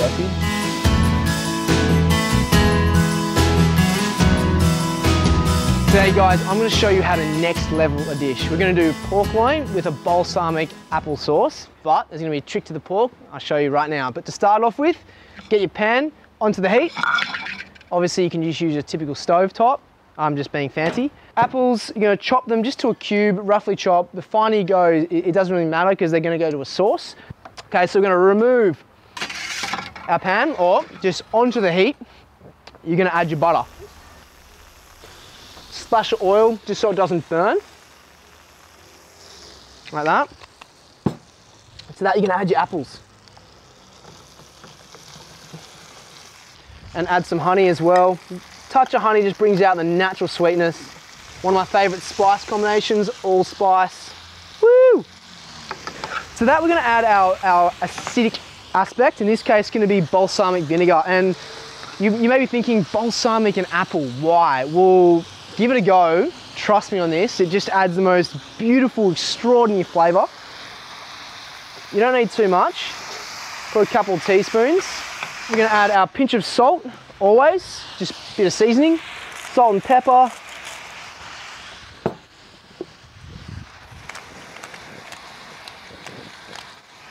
selfie. Today guys, I'm going to show you how to next level a dish. We're going to do pork loin with a balsamic apple sauce, but there's going to be a trick to the pork. I'll show you right now. But to start off with, get your pan onto the heat. Obviously you can just use a typical stove top. I'm just being fancy. Apples, you're going to chop them just to a cube, roughly chop. The finer you go, it doesn't really matter because they're going to go to a sauce. Okay, so we're going to remove our pan, or just onto the heat, you're going to add your butter. Splash of oil just so it doesn't burn, like that. To that you're going to add your apples. And add some honey as well. Touch of honey just brings out the natural sweetness. One of my favourite spice combinations, allspice. Woo! To that we're going to add our acidic aspect. In this case it's going to be balsamic vinegar. And you may be thinking, balsamic and apple, why? Well, give it a go, trust me on this, it just adds the most beautiful, extraordinary flavour. You don't need too much, put a couple of teaspoons. We're going to add our pinch of salt, always, just a bit of seasoning, salt and pepper.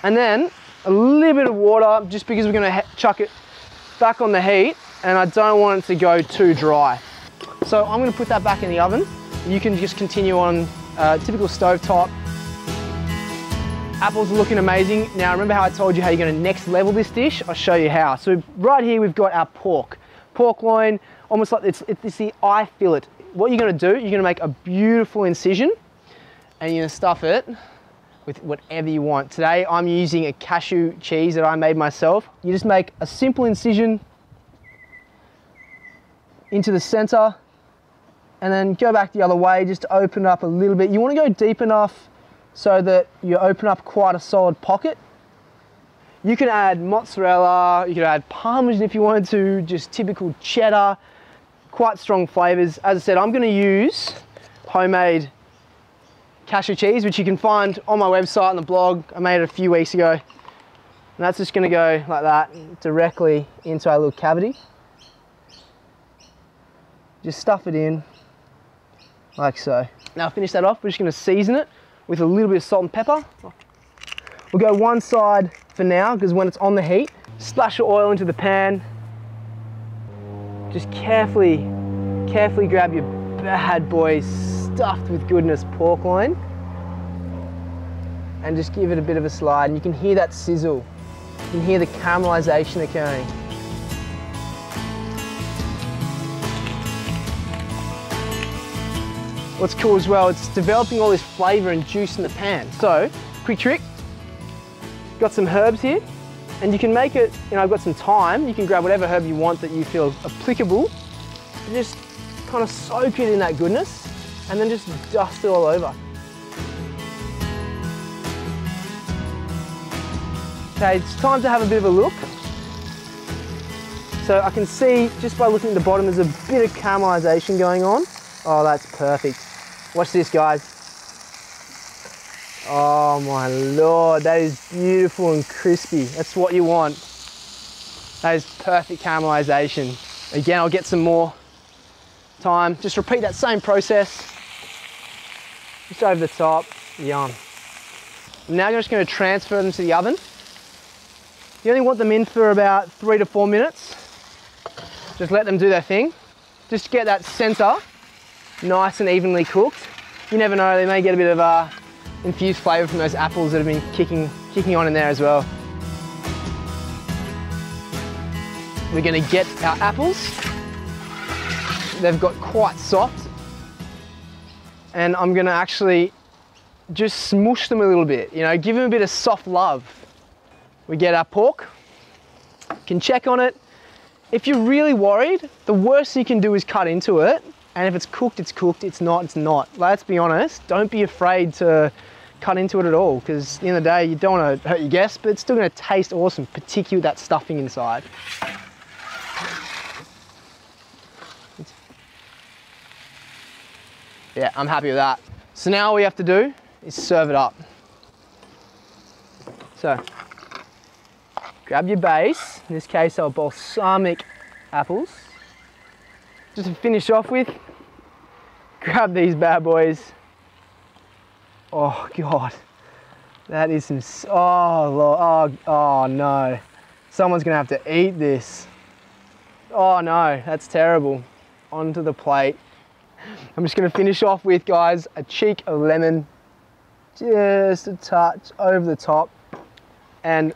And then a little bit of water, just because we're going to chuck it back on the heat, and I don't want it to go too dry. So I'm going to put that back in the oven. You can just continue on typical stovetop. Apples are looking amazing. Now remember how I told you how you're going to next level this dish? I'll show you how. So right here we've got our pork loin, almost like it's the eye fillet. What you're going to do, you're going to make a beautiful incision and you're going to stuff it with whatever you want. Today I'm using a cashew cheese that I made myself. You just make a simple incision into the center, and then go back the other way, just to open up a little bit. You want to go deep enough so that you open up quite a solid pocket. You can add mozzarella, you can add Parmesan if you wanted to, just typical cheddar, quite strong flavors. As I said, I'm going to use homemade cashew cheese, which you can find on my website and the blog. I made it a few weeks ago. And that's just going to go like that, directly into our little cavity. Just stuff it in, like so. Now finish that off, we're just going to season it with a little bit of salt and pepper. We'll go one side for now, because when it's on the heat, splash of oil into the pan. Just carefully grab your bad boy stuffed with goodness pork loin, and just give it a bit of a slide, and you can hear that sizzle. You can hear the caramelization occurring. What's cool as well, it's developing all this flavour and juice in the pan. So, quick trick, got some herbs here, and you can make it, I've got some thyme, you can grab whatever herb you want that you feel applicable, and just kind of soak it in that goodness, and then just dust it all over. Okay, it's time to have a bit of a look. So I can see, just by looking at the bottom, there's a bit of caramelization going on. Oh, that's perfect. Watch this, guys. Oh my Lord, that is beautiful and crispy. That's what you want. That is perfect caramelization. Again, I'll get some more thyme. Just repeat that same process. Just over the top, yum. I'm now just going to transfer them to the oven. You only want them in for about 3 to 4 minutes. Just let them do their thing. Just to get that center nice and evenly cooked. You never know, they may get a bit of infused flavour from those apples that have been kicking on in there as well. We're going to get our apples. They've got quite soft. And I'm going to actually just smush them a little bit, give them a bit of soft love. We get our pork, can check on it. If you're really worried, the worst you can do is cut into it. And if it's cooked, it's cooked. It's not, it's not. Let's be honest. Don't be afraid to cut into it at all, because at the end of the day, you don't want to hurt your guests, but it's still going to taste awesome, particularly with that stuffing inside. Yeah, I'm happy with that. So now all we have to do is serve it up. So, Grab your base, in this case our balsamic apples. Just to finish off with, grab these bad boys. Oh God, that is some, oh Lord, oh no. Someone's gonna have to eat this. Oh no, that's terrible. Onto the plate. I'm just gonna finish off with, guys, a cheek of lemon, just a touch over the top, and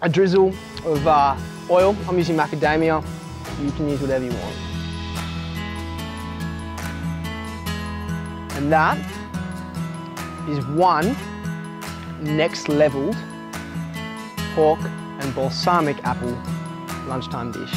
a drizzle of oil. I'm using macadamia. You can use whatever you want. And that is one next leveled pork and balsamic apple lunchtime dish.